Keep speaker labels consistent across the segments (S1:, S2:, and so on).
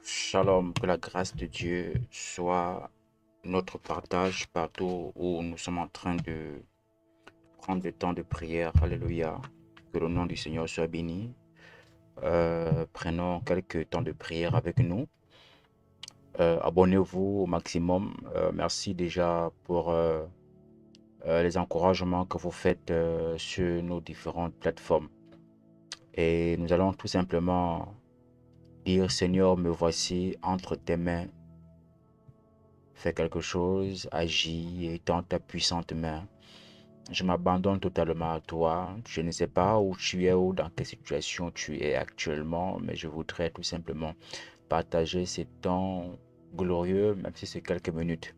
S1: Shalom, que la grâce de Dieu soit notre partage partout où nous sommes en train de prendre le temps de prière. Alléluia. Que le nom du Seigneur soit béni. Prenons quelques temps de prière avec nous. Abonnez-vous au maximum. Merci déjà pour les encouragements que vous faites sur nos différentes plateformes. Et nous allons tout simplement dire, Seigneur, me voici entre tes mains. Fais quelque chose, agis et tends ta puissante main. Je m'abandonne totalement à toi. Je ne sais pas où tu es ou dans quelle situation tu es actuellement, mais je voudrais tout simplement partager ces temps glorieux, même si c'est quelques minutes.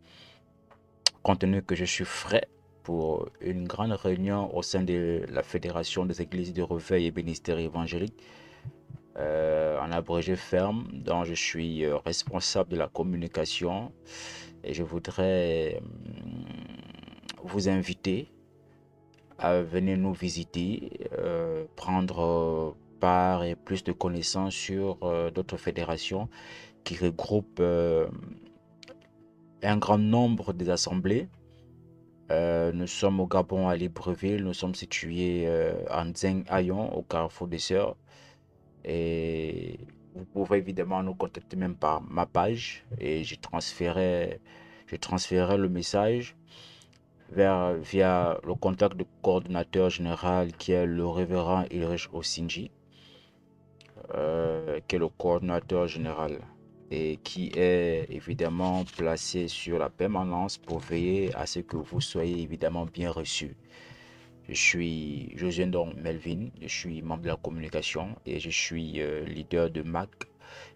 S1: Compte tenu que je suis frais pour une grande réunion au sein de la Fédération des Églises de Reveil et Ministère évangélique, en abrégé ferme, dont je suis responsable de la communication. Et je voudrais vous inviter à venir nous visiter, prendre part et plus de connaissances sur d'autres fédérations qui regroupent un grand nombre des assemblées. Nous sommes au Gabon, à Libreville. Nous sommes situés en Zeng-Ayon, au Carrefour des Sœurs. Et vous pouvez évidemment nous contacter même par ma page et je transférerai le message via le contact du coordinateur général qui est le révérend Ulrich Osinji, qui est le coordinateur général et qui est évidemment placé sur la permanence pour veiller à ce que vous soyez évidemment bien reçus. Je suis José donc Melvin, je suis membre de la communication et je suis leader de MAC,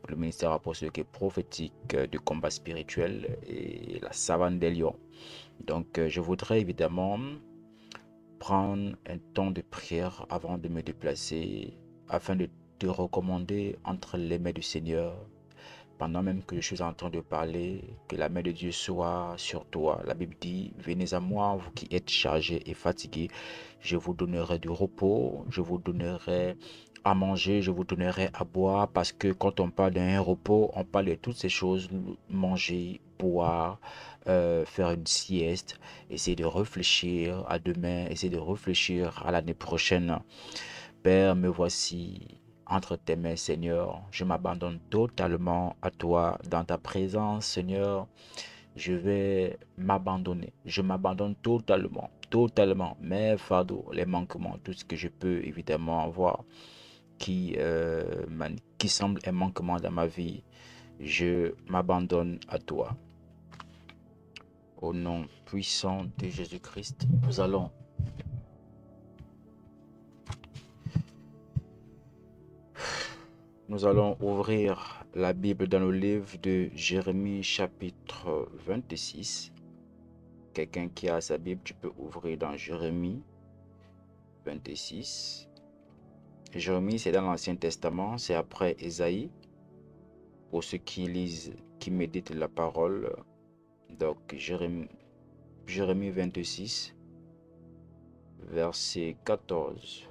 S1: le ministère apostolique et prophétique du combat spirituel et la savane des lions. Donc je voudrais évidemment prendre un temps de prière avant de me déplacer afin de te recommander entre les mains du Seigneur. Pendant même que je suis en train de parler, que la main de Dieu soit sur toi. La Bible dit, venez à moi, vous qui êtes chargés et fatigués, je vous donnerai du repos, je vous donnerai à manger, je vous donnerai à boire, parce que quand on parle d'un repos, on parle de toutes ces choses, manger, boire, faire une sieste, essayer de réfléchir à demain, essayer de réfléchir à l'année prochaine. Père, me voici entre tes mains, Seigneur. Je m'abandonne totalement à toi. Dans ta présence, Seigneur, je vais m'abandonner. Je m'abandonne totalement, totalement. Mes fardeaux, les manquements, tout ce que je peux évidemment avoir qui semble un manquement dans ma vie, je m'abandonne à toi. Au nom puissant de Jésus-Christ, nous allons ouvrir la Bible dans le livre de Jérémie chapitre 26. Quelqu'un qui a sa Bible, tu peux ouvrir dans Jérémie 26. Jérémie, c'est dans l'Ancien Testament, c'est après Ésaïe. Pour ceux qui lisent, qui méditent la parole, donc Jérémie 26, verset 14.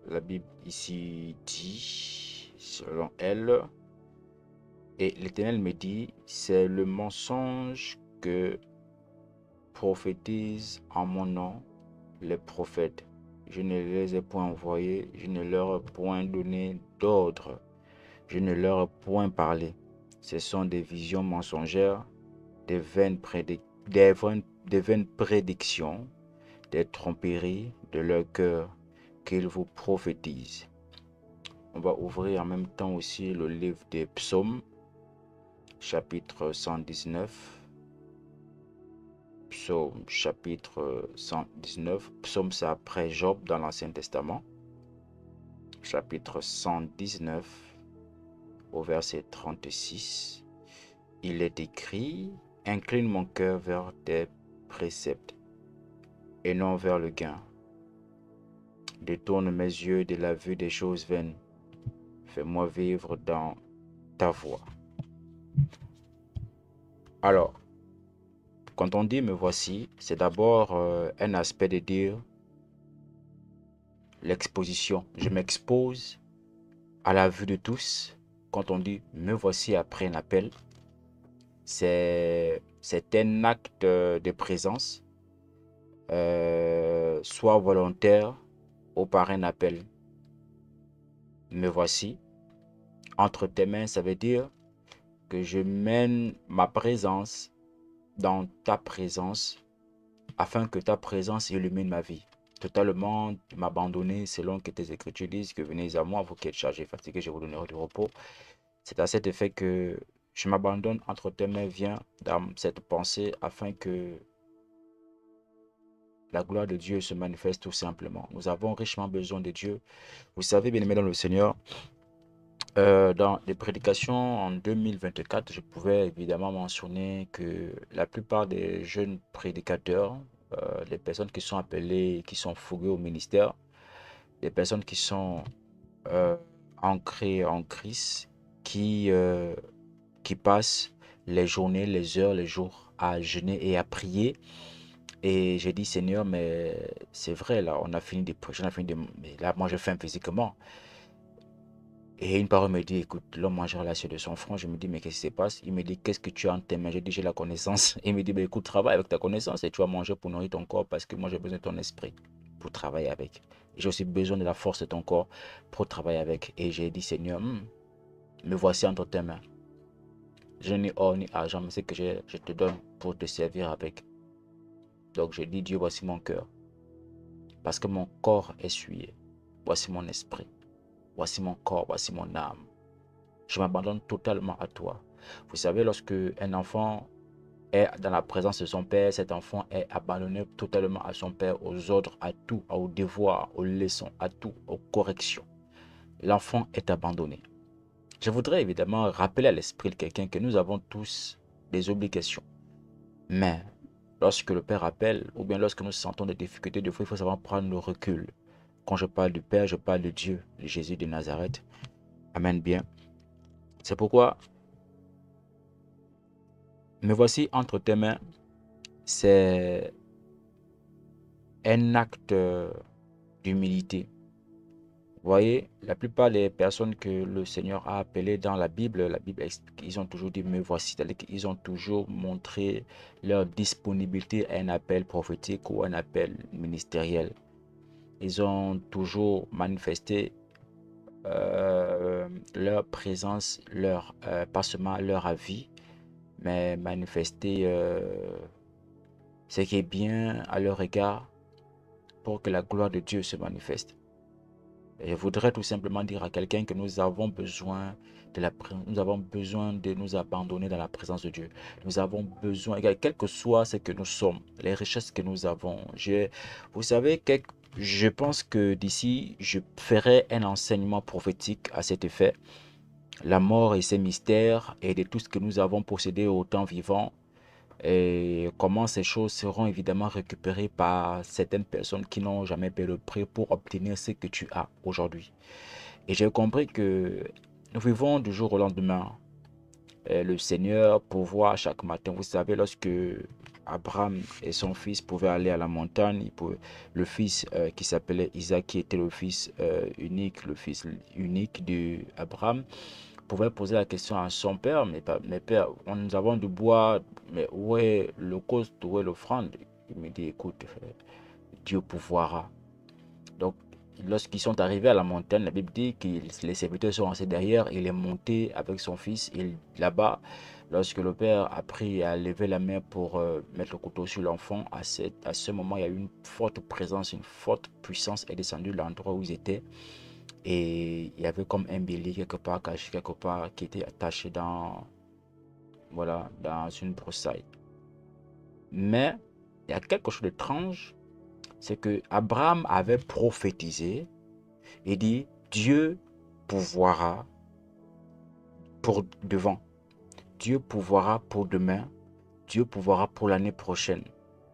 S1: La Bible ici dit, selon elle, et l'Éternel me dit, c'est le mensonge que prophétisent en mon nom les prophètes. Je ne les ai point envoyés, je ne leur ai point donné d'ordre, je ne leur ai point parlé. Ce sont des visions mensongères, des vaines prédictions, des tromperies de leur cœur qu'ils vous prophétisent. On va ouvrir en même temps aussi le livre des psaumes, chapitre 119. Psaume chapitre 119. Psaume, c'est après Job dans l'Ancien Testament. Chapitre 119 au verset 36. Il est écrit, incline mon cœur vers tes préceptes et non vers le gain. Détourne mes yeux de la vue des choses vaines. Fais-moi vivre dans ta voie. Alors, quand on dit me voici, c'est d'abord un aspect de dire l'exposition. Je m'expose à la vue de tous, quand on dit me voici après un appel, c'est un acte de présence, soit volontaire ou par un appel. Me voici entre tes mains, ça veut dire que je mène ma présence dans ta présence afin que ta présence illumine ma vie. Totalement m'abandonner selon que tes écritures disent que venez à moi, vous qui êtes chargés, fatigués, je vous donnerai du repos. C'est à cet effet que je m'abandonne entre tes mains, viens dans cette pensée afin que la gloire de Dieu se manifeste tout simplement. Nous avons richement besoin de Dieu. Vous savez, bien aimé dans le Seigneur, dans les prédications en 2024, je pouvais évidemment mentionner que la plupart des jeunes prédicateurs, les personnes qui sont appelées, qui sont fougueux au ministère, les personnes qui sont euh, ancrées en Christ, qui passent les journées, les heures, les jours à jeûner et à prier. Et j'ai dit, Seigneur, mais c'est vrai, là, on a fini de prêcher, on a fini de... Mais là, moi, je faim physiquement. Et une parole me dit, écoute, l'homme mangera la sueur de son front. Je me dis, mais qu'est-ce qui se passe? Il me dit, qu'est-ce que tu as en tes mains? Je dis, j'ai la connaissance. Il me dit, ben, écoute, travaille avec ta connaissance et tu vas manger pour nourrir ton corps parce que moi, j'ai besoin de ton esprit pour travailler avec. J'ai aussi besoin de la force de ton corps pour travailler avec. Et j'ai dit, Seigneur, me voici entre tes mains. Je n'ai or ni argent, mais ce que je te donne pour te servir avec. Donc, je dis, Dieu, voici mon cœur. Parce que mon corps est souillé. Voici mon esprit. Voici mon corps, voici mon âme. Je m'abandonne totalement à toi. Vous savez, lorsque un enfant est dans la présence de son père, cet enfant est abandonné totalement à son père, aux ordres, à tout, aux devoirs, aux leçons, à tout, aux corrections. L'enfant est abandonné. Je voudrais évidemment rappeler à l'esprit de quelqu'un que nous avons tous des obligations. Mais lorsque le père appelle, ou bien lorsque nous sentons des difficultés, il faut savoir prendre le recul. Quand je parle du Père, je parle de Dieu, de Jésus de Nazareth. Amen bien. C'est pourquoi me voici entre tes mains. C'est un acte d'humilité. Vous voyez, la plupart des personnes que le Seigneur a appelées dans la Bible, ils ont toujours dit me voici. C'est-à-dire qu'ils ont toujours montré leur disponibilité à un appel prophétique ou un appel ministériel. Ils ont toujours manifesté leur présence, pas seulement leur avis, mais manifester ce qui est bien à leur égard pour que la gloire de Dieu se manifeste. Et je voudrais tout simplement dire à quelqu'un que nous avons besoin nous avons besoin de nous abandonner dans la présence de Dieu. Nous avons besoin, quel que soit ce que nous sommes, les richesses que nous avons. Vous savez, je pense que d'ici, je ferai un enseignement prophétique à cet effet. La mort et ses mystères et de tout ce que nous avons possédé au temps vivant et comment ces choses seront évidemment récupérées par certaines personnes qui n'ont jamais payé le prix pour obtenir ce que tu as aujourd'hui. Et j'ai compris que nous vivons du jour au lendemain. Le Seigneur pourvoit chaque matin. Vous savez, lorsque Abraham et son fils pouvaient aller à la montagne, le fils qui s'appelait Isaac, qui était le fils unique, le fils unique d'Abraham, pouvait poser la question à son père, mais père, nous avons du bois, mais où est le cost, où est l'offrande? Il me dit, écoute, Dieu pourvoira. Donc, lorsqu'ils sont arrivés à la montagne, la Bible dit que les serviteurs sont restés derrière, il est monté avec son fils, et là-bas, lorsque le père a pris à lever la main pour mettre le couteau sur l'enfant, à ce moment, il y a eu une forte présence, une forte puissance est descendue de l'endroit où ils étaient. Et il y avait comme un bélier quelque part, caché quelque part, qui était attaché voilà, dans une broussaille. Mais il y a quelque chose d'étrange, c'est que Abraham avait prophétisé et dit, Dieu pourvoira pour devant, Dieu pourvoira pour demain, Dieu pourvoira pour l'année prochaine.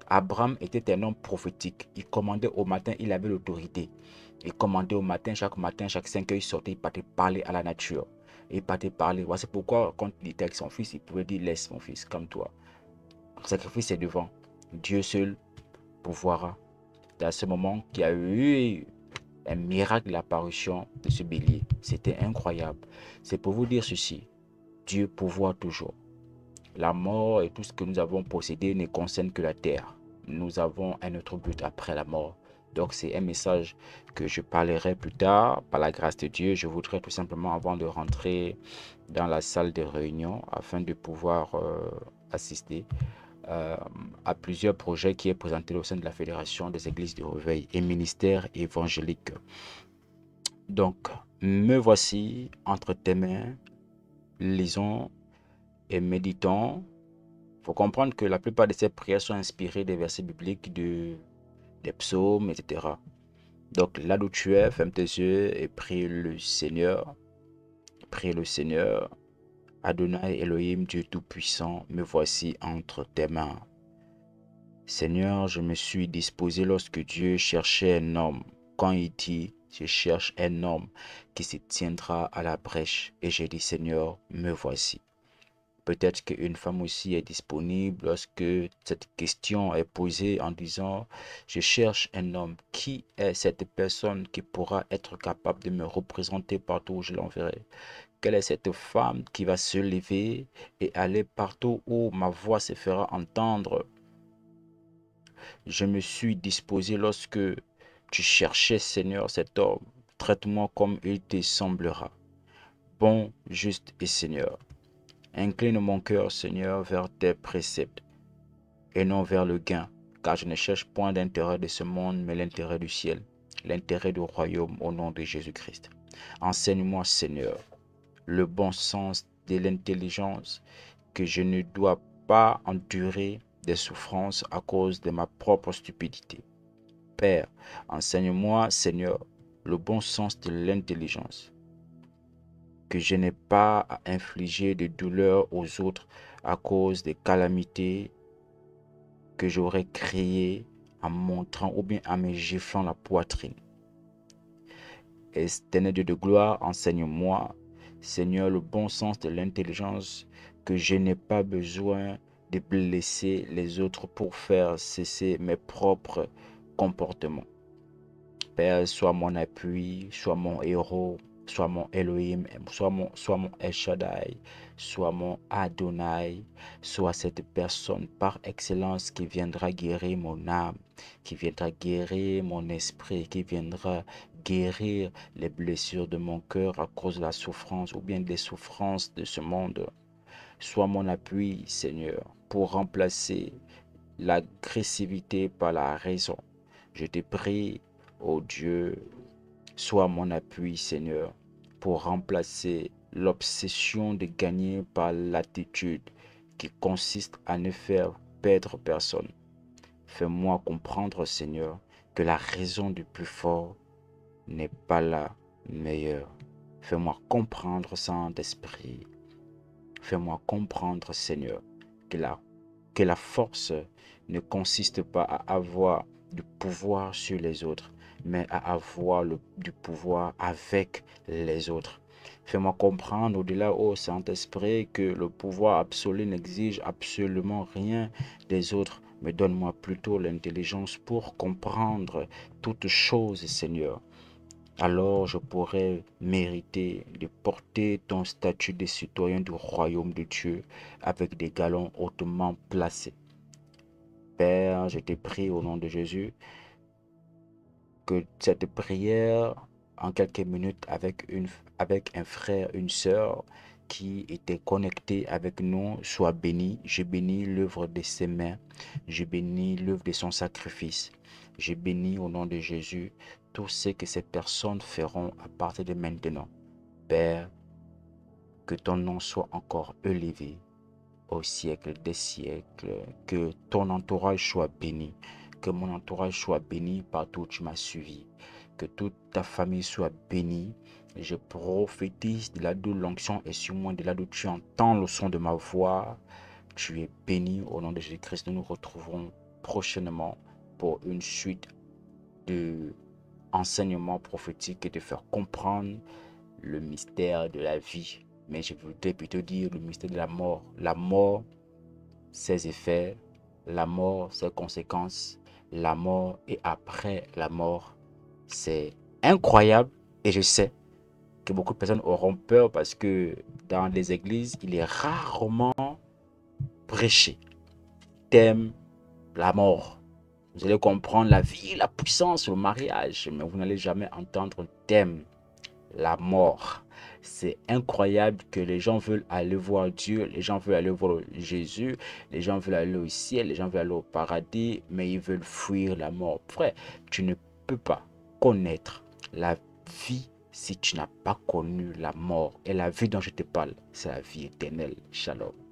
S1: Abraham était un homme prophétique. Il commandait au matin, il avait l'autorité. Il commandait au matin, chaque 5 heures, il sortait, il partait parler à la nature. Il partait parler. Voici pourquoi, quand il était avec son fils, il pouvait dire, laisse mon fils, comme toi. Le sacrifice est devant. Dieu seul pourvoira. C'est à ce moment qu'il y a eu un miracle de l'apparition de ce bélier. C'était incroyable. C'est pour vous dire ceci. Dieu pourvoit toujours. La mort et tout ce que nous avons possédé ne concerne que la terre. Nous avons un autre but après la mort. Donc c'est un message que je parlerai plus tard. Par la grâce de Dieu, je voudrais tout simplement, avant de rentrer dans la salle de réunion, afin de pouvoir assister à plusieurs projets qui est présenté au sein de la Fédération des Églises de Réveil et ministère évangélique. Donc, me voici entre tes mains, lisons et méditons. Il faut comprendre que la plupart de ces prières sont inspirées des versets bibliques, des psaumes, etc. Donc, là où tu es, ferme tes yeux et prie le Seigneur. Prie le Seigneur. Adonai Elohim, Dieu Tout-Puissant, me voici entre tes mains. Seigneur, je me suis disposé lorsque Dieu cherchait un homme. Quand il dit, je cherche un homme qui se tiendra à la brèche. Et j'ai dit, Seigneur, me voici. Peut-être qu'une femme aussi est disponible lorsque cette question est posée en disant, je cherche un homme. Qui est cette personne qui pourra être capable de me représenter partout où je l'enverrai? Quelle est cette femme qui va se lever et aller partout où ma voix se fera entendre? Je me suis disposé lorsque tu cherchais, Seigneur, cet homme. Traite-moi comme il te semblera. Bon, juste et Seigneur. Incline mon cœur, Seigneur, vers tes préceptes et non vers le gain, car je ne cherche point d'intérêt de ce monde, mais l'intérêt du ciel, l'intérêt du royaume au nom de Jésus-Christ. Enseigne-moi, Seigneur, le bon sens de l'intelligence, que je ne dois pas endurer des souffrances à cause de ma propre stupidité. Père, enseigne-moi, Seigneur, le bon sens de l'intelligence, que je n'ai pas à infliger de douleur aux autres à cause des calamités que j'aurais créées en montrant ou bien en me giflant la poitrine. Éternel Dieu de gloire, enseigne-moi, Seigneur, le bon sens de l'intelligence, que je n'ai pas besoin de blesser les autres pour faire cesser mes propres comportements. Père, sois mon appui, sois mon héros, sois mon Elohim, sois mon El Shaddai, sois mon Adonai, sois cette personne par excellence qui viendra guérir mon âme, qui viendra guérir mon esprit, qui viendra guérir les blessures de mon cœur à cause de la souffrance ou bien des souffrances de ce monde. Sois mon appui, Seigneur, pour remplacer l'agressivité par la raison. Je te prie, ô Dieu, sois mon appui, Seigneur, pour remplacer l'obsession de gagner par l'attitude qui consiste à ne faire perdre personne. Fais-moi comprendre, Seigneur, que la raison du plus fort n'est pas la meilleure. Fais-moi comprendre, Saint-Esprit. Fais-moi comprendre, Seigneur, que la force ne consiste pas à avoir du pouvoir sur les autres, mais à avoir du pouvoir avec les autres. Fais-moi comprendre au-delà, ô Saint-Esprit, que le pouvoir absolu n'exige absolument rien des autres, mais donne-moi plutôt l'intelligence pour comprendre toutes choses, Seigneur. Alors je pourrais mériter de porter ton statut de citoyen du royaume de Dieu avec des galons hautement placés. Père, je te prie au nom de Jésus que cette prière, en quelques minutes avec un frère, une sœur qui était connecté avec nous, soit bénie. Je bénis l'œuvre de ses mains. Je bénis l'œuvre de son sacrifice. Je bénis au nom de Jésus tout ce que ces personnes feront à partir de maintenant. Père, que ton nom soit encore élevé au siècle des siècles, que ton entourage soit béni, que mon entourage soit béni partout où tu m'as suivi, que toute ta famille soit bénie. Je prophétise de là d'où l'onction est sur moi, de là d'où tu entends le son de ma voix. Tu es béni au nom de Jésus-Christ. Nous nous retrouverons prochainement pour une suite de enseignements prophétiques et de faire comprendre le mystère de la vie. Mais je voudrais plutôt dire le mystère de la mort. La mort, ses effets, la mort, ses conséquences, la mort et après la mort, c'est incroyable et je sais que beaucoup de personnes auront peur parce que dans les églises, il est rarement prêché thème la mort. Vous allez comprendre la vie, la puissance, le mariage, mais vous n'allez jamais entendre le thème la mort. C'est incroyable que les gens veulent aller voir Dieu, les gens veulent aller voir Jésus, les gens veulent aller au ciel, les gens veulent aller au paradis, mais ils veulent fuir la mort. Frère, tu ne peux pas connaître la vie si tu n'as pas connu la mort. Et la vie dont je te parle, c'est la vie éternelle. Shalom.